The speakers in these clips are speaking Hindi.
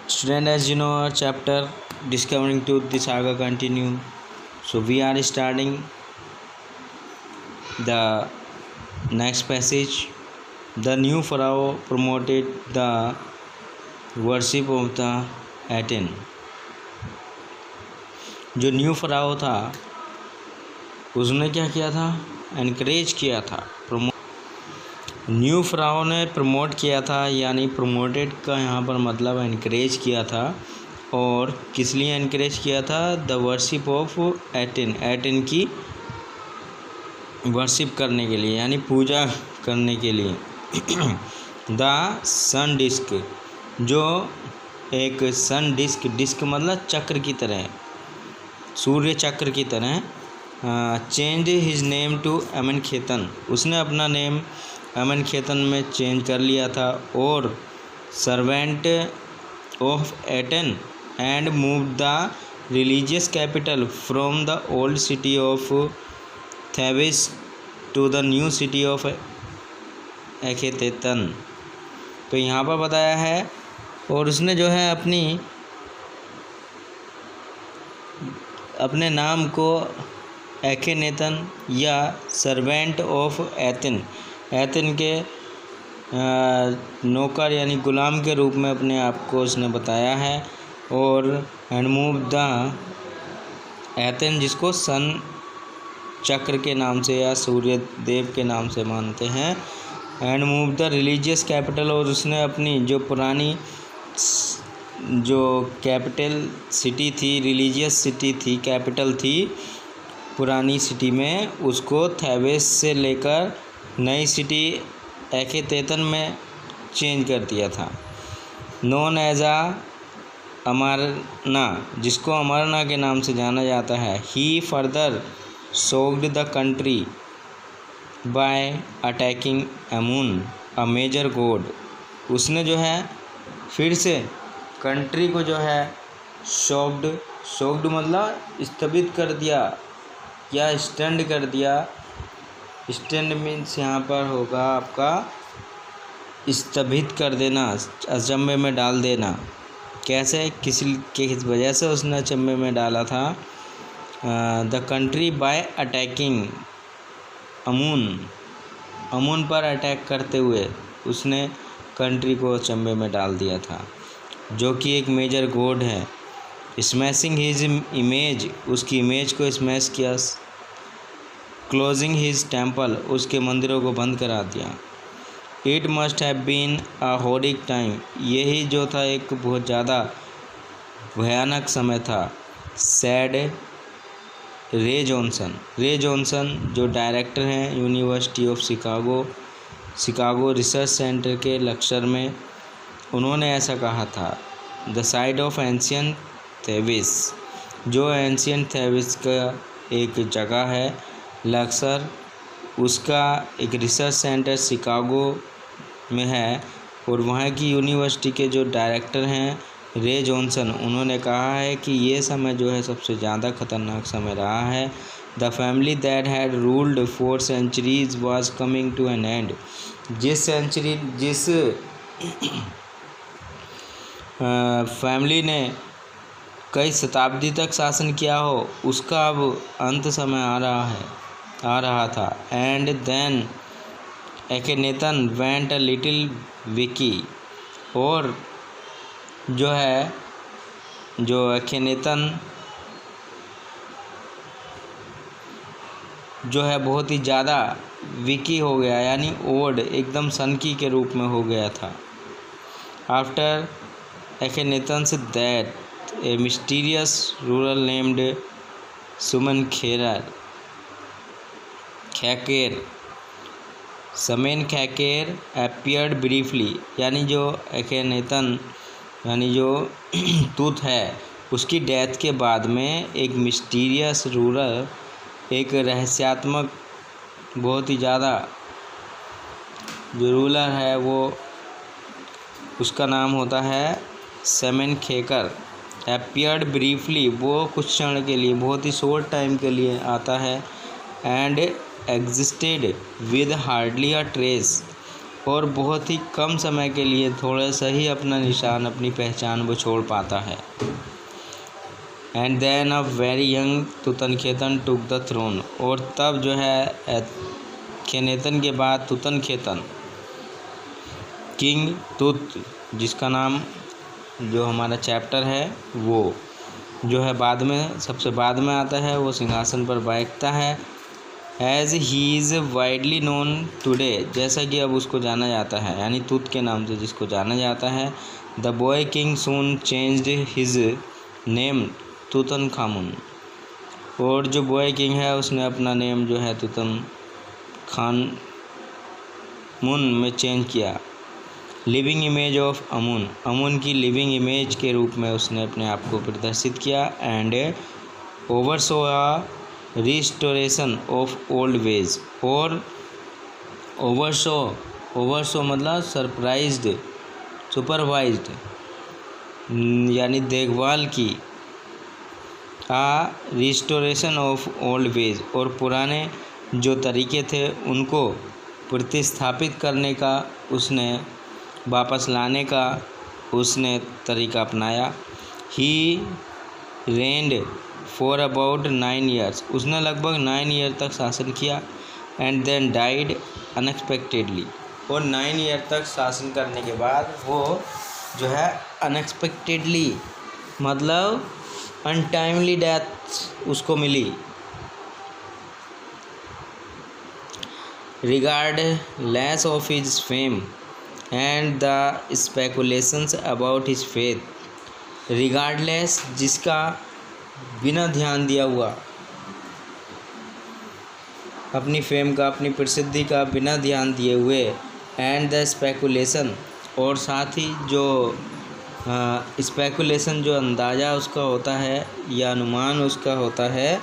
Student, as you know, our chapter Discovering Truth, the saga continue. So we are starting the next passage. The new pharaoh promoted the worship of the Aten. जो न्यू फ़राओ था उसने क्या किया था? एनकरेज किया था। न्यू फ़राओ ने प्रमोट किया था, यानी प्रमोटेड का यहाँ पर मतलब एनकरेज किया था। और किस लिए एनकरेज किया था? The worship of attain, attain की वर्शिप करने के लिए, यानी पूजा करने के लिए। द सन डिस्क, जो एक सन डिस्क, डिस्क मतलब चक्र की तरह, सूर्य चक्र की तरह, चेंज हिज नेम टू अमेनखेतन, उसने अपना नेम अमेनखेतन में चेंज कर लिया था। और servant of Aten and move the religious capital from the old city of Thebes to the new city of Akhetaten. तो यहाँ पर बताया है, और उसने जो है अपने नाम को एखेनेतन या सर्वेंट ऑफ एथेन, एथेन के नौकर यानी गुलाम के रूप में अपने आप को उसने बताया है। और एंड मूव द एथेन, जिसको सन चक्र के नाम से या सूर्य देव के नाम से मानते हैं, and move the religious capital, और उसने अपनी जो पुरानी जो कैपिटल सिटी थी, रिलीजियस सिटी थी, कैपिटल थी पुरानी सिटी में, उसको थेबिस से लेकर नई सिटी एखेतेतन में चेंज कर दिया था। नोन एज अमारना, जिसको अमारना के नाम से जाना जाता है। He further shocked the country by attacking Amun, a major god, उसने जो है फिर से कंट्री को जो है शॉक्ड मतलब स्थगित कर दिया या स्टैंड कर दिया। स्टैंड मीन्स यहाँ पर होगा आपका स्थगित कर देना, अचंभे में डाल देना। कैसे, किसी के वजह से उसने अचंभे में डाला था? द कंट्री बाय अटैकिंग अमून पर अटैक करते हुए उसने कंट्री को अचंभे में डाल दिया था, जो कि एक मेजर गॉड है। स्मैशिंग हिज इमेज, उसकी इमेज को स्मैश किया। क्लोजिंग हिज टेम्पल, उसके मंदिरों को बंद करा दिया। It must have been a horrific time, यही जो था एक बहुत ज़्यादा भयानक समय था। सैड रे जॉनसन जो डायरेक्टर हैं university of Chicago research centre के लेक्चर में, उन्होंने ऐसा कहा था। The site of ancient Thebes, जो एंशियंट थेबिस का एक जगह है, लेक्चर उसका एक रिसर्च सेंटर शिकागो में है। और वहाँ की यूनिवर्सिटी के जो डायरेक्टर हैं रे जॉनसन, उन्होंने कहा है कि ये समय जो है सबसे ज़्यादा ख़तरनाक समय रहा है। The family that had ruled for centuries was coming to an end, जिस फैमिली ने कई शताब्दी तक शासन किया हो, उसका अब अंत समय आ रहा था। And then Akhenaten went a little wacky, और जो है जो एखेनेतन जो है बहुत ही ज़्यादा विकी हो गया, यानी ओड, एकदम सनकी के रूप में हो गया था। After एखेनेतन्स death a mysterious rural named Suman खैकेर appeared briefly, यानी जो एखेनेतन यानी जो तूत है, उसकी डेथ के बाद में एक मिस्टीरियस रूरल, एक रहस्यात्मक बहुत ही ज़्यादा जो रूलर है, वो उसका नाम होता है सेमेन खेकर। अपीयर्ड ब्रीफली, वो कुछ क्षण के लिए, बहुत ही शॉर्ट टाइम के लिए आता है। And existed with hardly a trace, और बहुत ही कम समय के लिए थोड़ा सा ही अपना निशान, अपनी पहचान वो छोड़ पाता है। And then a very young Tutankhaten took the throne, और तब जो है खेनेतन के बाद तुतनखेतन किंग तुत, जिसका नाम जो हमारा चैप्टर है वो जो है बाद में, सबसे बाद में आता है, वो सिंहासन पर बैठता है। As he is widely known today, जैसा कि अब उसको जाना जाता है, यानी तुत के नाम से जिसको जाना जाता है। The boy king soon changed his name Tutankhamun, और जो बॉय किंग है उसने अपना नेम जो है तुतनखामुन में चेंज किया। लिविंग इमेज ऑफ अमून, अमून की लिविंग इमेज के रूप में उसने अपने आप को प्रदर्शित किया। And oversaw a restoration of old ways, और ओवरसो मतलब सरप्राइज्ड, सुपरवाइज्ड यानी देखभाल की। रिस्टोरेशन ऑफ ओल्ड वेज, और पुराने जो तरीके थे उनको प्रतिस्थापित करने का उसने, वापस लाने का उसने तरीका अपनाया। ही रेंड फॉर अबाउट 9 ईयर्स, उसने लगभग 9 ईयर तक शासन किया। एंड देन डाइड अनएक्सपेक्टेडली, और 9 ईयर तक शासन करने के बाद वो जो है अनएक्सपेक्टेडली मतलब अनटाइमली डेथ उसको मिली। Regardless of his fame and the speculations about his faith, regardless जिसका बिना ध्यान दिया हुआ, अपनी फेम का, अपनी प्रसिद्धि का बिना ध्यान दिए हुए, एंड द स्पेकुलेशन, और साथ ही जो स्पेकुलेशन जो अंदाज़ा उसका होता है या अनुमान उसका होता है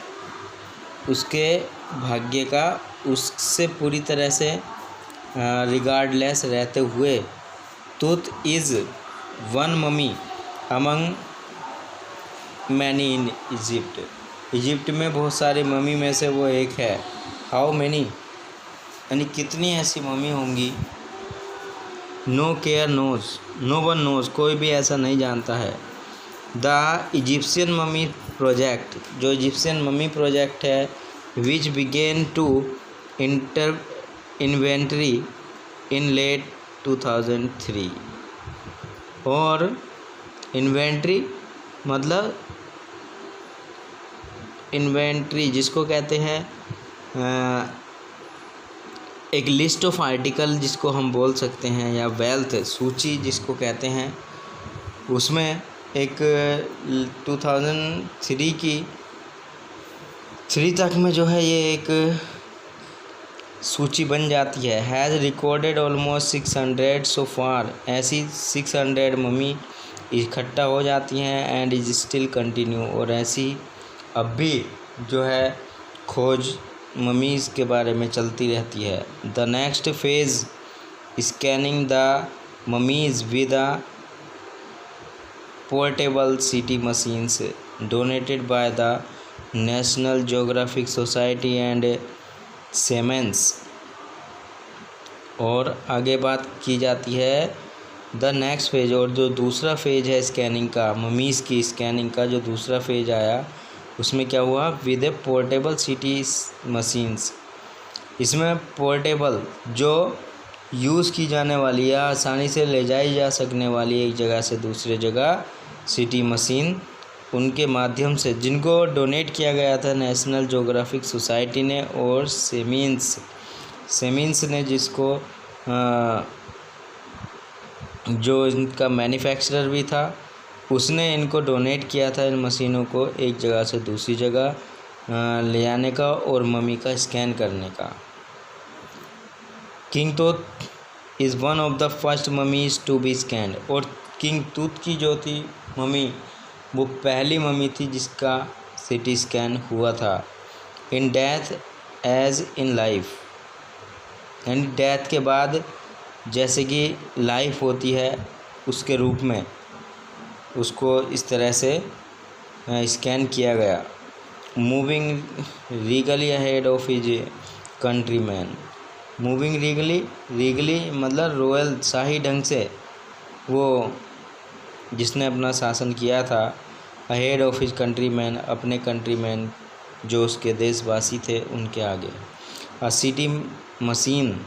उसके भाग्य का, उससे पूरी तरह से रिगार्डलेस रहते हुए, Tut is one mummy among many in Egypt, Egypt में बहुत सारे ममी में से वो एक है। हाउ मैनी यानी कितनी ऐसी ममी होंगी। No care knows, no one knows, कोई भी ऐसा नहीं जानता है। द इजिप्शियन ममी प्रोजेक्ट, जो इजिप्शियन ममी प्रोजेक्ट है, which began to inventory in late 2003, और इन्वेंट्री मतलब इन्वेंट्री जिसको कहते हैं एक लिस्ट ऑफ आर्टिकल जिसको हम बोल सकते हैं, या वेल्थ सूची जिसको कहते हैं, उसमें एक 2003 की 3 तक में जो है ये एक सूची बन जाती है। हैज़ रिकॉर्डेड ऑलमोस्ट 600 सो फार, ऐसी 600 ममी इकट्ठा हो जाती हैं। एंड इज स्टिल कंटिन्यू, और ऐसी अब भी जो है खोज ममीज़ के बारे में चलती रहती है। The next phase scanning the mummies with a portable CT machines donated by the national geographic society and Siemens, और आगे बात की जाती है द नेक्स्ट फेज, और जो दूसरा फेज है स्कैनिंग का, ममीज़ की स्कैनिंग का जो दूसरा फेज आया, उसमें क्या हुआ, with A portable city machines. इसमें पोर्टेबल जो यूज़ की जाने वाली या आसानी से ले जाई जा सकने वाली एक जगह से दूसरे जगह सिटी मशीन, उनके माध्यम से, जिनको डोनेट किया गया था नेशनल ज्योग्राफिक सोसाइटी ने और सेमिन्स ने, जिसको जो इनका मैन्युफैक्चरर भी था, उसने इनको डोनेट किया था इन मशीनों को एक जगह से दूसरी जगह ले जाने का और ममी का स्कैन करने का। King Tut is one of the first mummies to be scanned, और किंग तूत की जो थी ममी, वो पहली ममी थी जिसका सिटी स्कैन हुआ था। In death as in life, यानी डेथ के बाद जैसे कि लाइफ होती है उसके रूप में उसको इस तरह से स्कैन किया गया। Moving regally ahead of his countryman, moving regally मतलब रॉयल शाही ढंग से, वो जिसने अपना शासन किया था, अहेड ऑफ हिज कंट्रीमैन, अपने कंट्रीमैन जो उसके देशवासी थे उनके आगे। अ city machine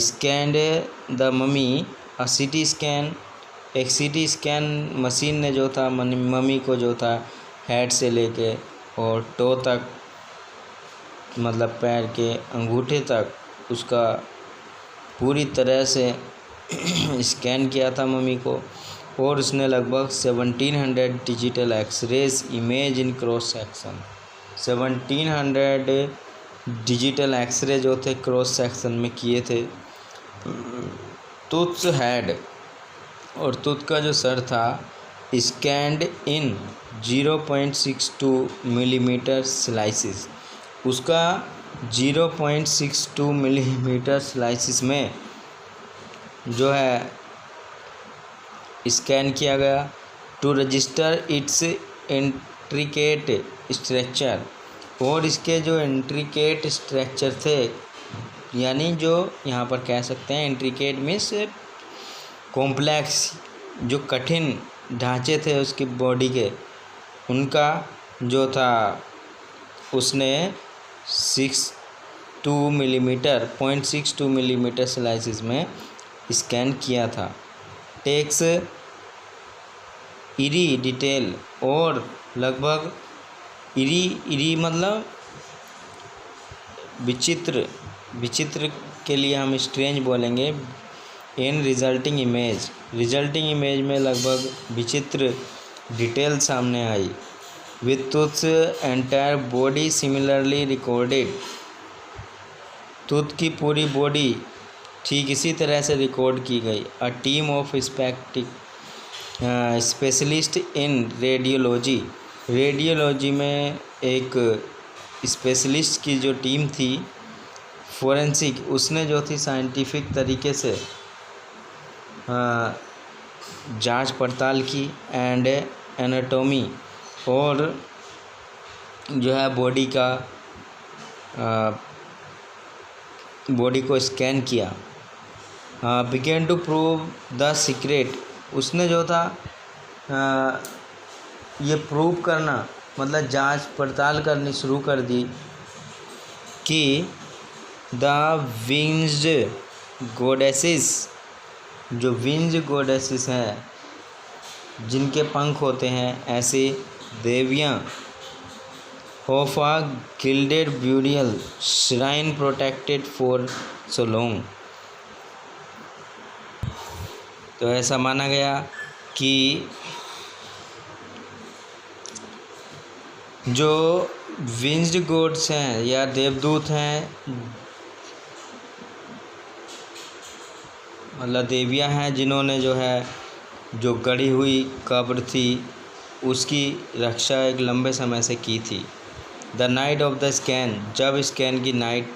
scanned the mummy, a CT scan, एक सिटी स्कैन मशीन ने जो था ममी को जो था हेड से लेके और टो तक, मतलब पैर के अंगूठे तक उसका पूरी तरह से स्कैन किया था ममी को, और उसने लगभग 1700 digital x-rays image in cross section, 1700 digital x-ray जो थे क्रॉस सेक्शन में किए थे। तुत्स हेड, और तुत का जो सर था, स्कैंड इन 0.62 मिलीमीटर स्लाइसिस, उसका 0.62 मिलीमीटर स्लाइसिस में जो है स्कैन किया गया। To register its intricate structure, और इसके जो इंट्रिकेट स्ट्रक्चर थे, यानी जो यहाँ पर कह सकते हैं इंट्रिकेट मीन्स कॉम्प्लेक्स, जो कठिन ढांचे थे उसकी बॉडी के, उनका जो था उसने 0.62 मिलीमीटर स्लाइसिस में स्कैन किया था। टेक्स इरी डिटेल, और लगभग इरी मतलब विचित्र के लिए हम स्ट्रेंज बोलेंगे। इन रिजल्टिंग इमेज में लगभग विचित्र डिटेल सामने आई। With Tut's entire body similarly recorded, Tut की पूरी बॉडी ठीक इसी तरह से रिकॉर्ड की गई। A team of specialist in radiology में एक स्पेशलिस्ट की जो टीम थी, फोरेंसिक, उसने जो थी साइंटिफिक तरीके से जांच पड़ताल की। एंड एनाटॉमी, और जो है बॉडी को स्कैन किया। Began to prove the secret, उसने जो था ये प्रूव करना मतलब जांच पड़ताल करनी शुरू कर दी कि द विंग्ड गॉडेसेस, जो विंग्ड गॉडेसेस हैं जिनके पंख होते हैं, ऐसे देवियाँ, of a gilded burial shrine protected for so long, तो ऐसा माना गया कि जो विंग्ड गॉड्स हैं या देवदूत हैं, मतलब देवियाँ हैं, जिन्होंने जो है जो गड़ी हुई कब्र थी उसकी रक्षा एक लंबे समय से की थी। The night of the scan, जब स्कैन की नाइट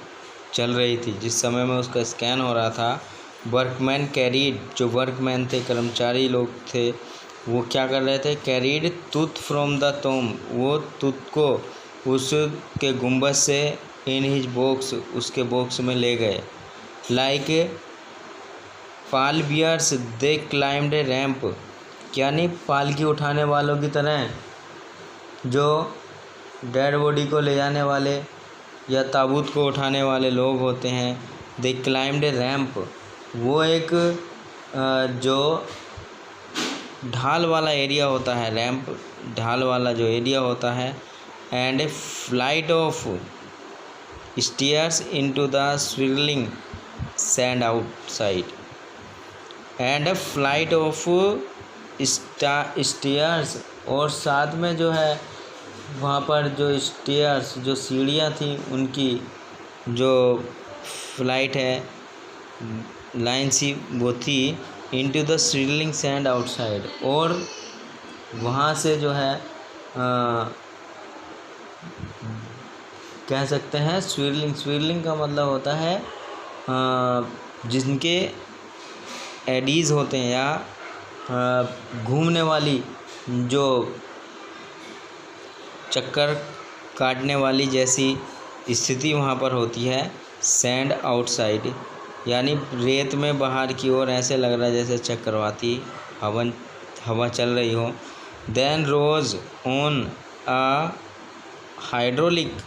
चल रही थी, जिस समय में उसका स्कैन हो रहा था, वर्कमैन कैरीड, जो वर्कमैन थे, कर्मचारी लोग थे, वो क्या कर रहे थे, carried tooth from the Tom, वो टूथ को उसके गुंबद से इन हिज बॉक्स, उसके बॉक्स में ले गए। लाइक पाल बियर्स दे क्लाइम्ड ए रैंप, यानी पालकी उठाने वालों की तरह जो डेड बॉडी को ले जाने वाले या ताबूत को उठाने वाले लोग होते हैं, दे क्लाइम्ड ए रैंप, वो एक जो ढाल वाला एरिया होता है, रैंप ढाल वाला जो एरिया होता है, and a flight of stairs into the swirling sand outside, and a flight of stairs, और साथ में जो है वहाँ पर जो स्टेयर्स, जो सीढ़ियाँ थी, उनकी जो फ्लाइट है, लाइन सी वो थी, into the swirling sand outside, और वहाँ से जो है कह सकते हैं स्विरलिंग का मतलब होता है जिनके एडीज़ होते हैं या घूमने वाली, जो चक्कर काटने वाली जैसी स्थिति वहाँ पर होती है, सैंड आउटसाइड, यानी रेत में बाहर की ओर ऐसे लग रहा है जैसे चक्रवाती हवा चल रही हो। Then rose on a hydraulic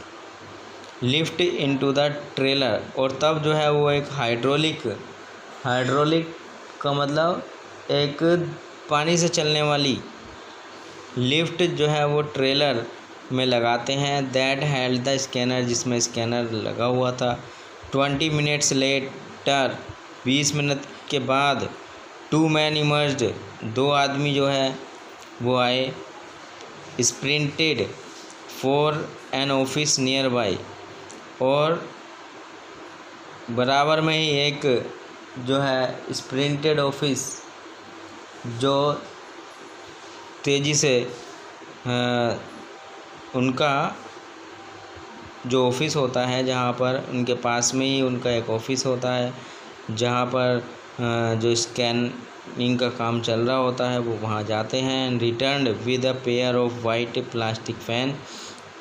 lift into the trailer, और तब जो है वो एक हाइड्रोलिक का मतलब एक पानी से चलने वाली लिफ्ट जो है वो ट्रेलर में लगाते हैं। दैट हेल्ड द स्कैनर, जिसमें स्कैनर लगा हुआ था। 20 मिनट्स लेटर, 20 मिनट के बाद 2 मैन इमर्ज्ड, 2 आदमी जो है वो आए। Sprinted for an office nearby, और बराबर में ही एक जो है स्प्रिंटेड ऑफिस जो तेज़ी से उनका जो ऑफिस होता है, जहाँ पर उनके पास में ही उनका एक ऑफिस होता है जहाँ पर जो स्कैनिंग का काम चल रहा होता है, वो वहाँ जाते हैं। And return with a pair of white plastic fan,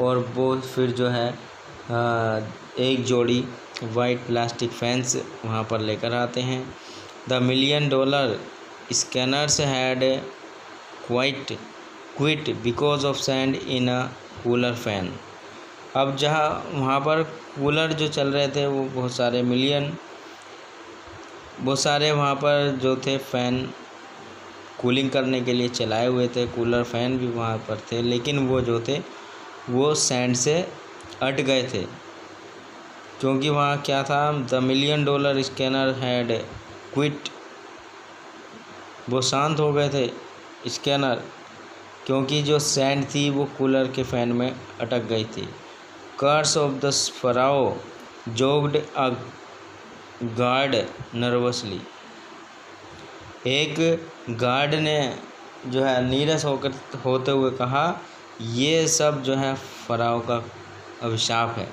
और वो फिर जो है एक जोड़ी वाइट प्लास्टिक फैंस वहाँ पर लेकर आते हैं। The $1 million scanners had quit because of sand in a cooler fan. अब जहाँ वहाँ पर कूलर जो चल रहे थे वो बहुत सारे वहाँ पर जो थे फ़ैन कूलिंग करने के लिए चलाए हुए थे, कूलर फ़ैन भी वहाँ पर थे, लेकिन वो जो थे वो सैंड से अट गए थे, क्योंकि वहाँ क्या था, the $1 million scanner had quit, वो शांत हो गए थे स्कैनर, क्योंकि जो सैंड थी वो कूलर के फ़ैन में अटक गई थी। Curse of the pharaoh jogged a guard nervously, एक गार्ड ने जो है नीरस होते हुए कहा, ये सब जो है फराओ का अभिशाप है।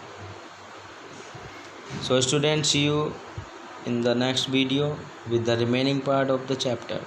So students, see you in the next video with the remaining part of the chapter.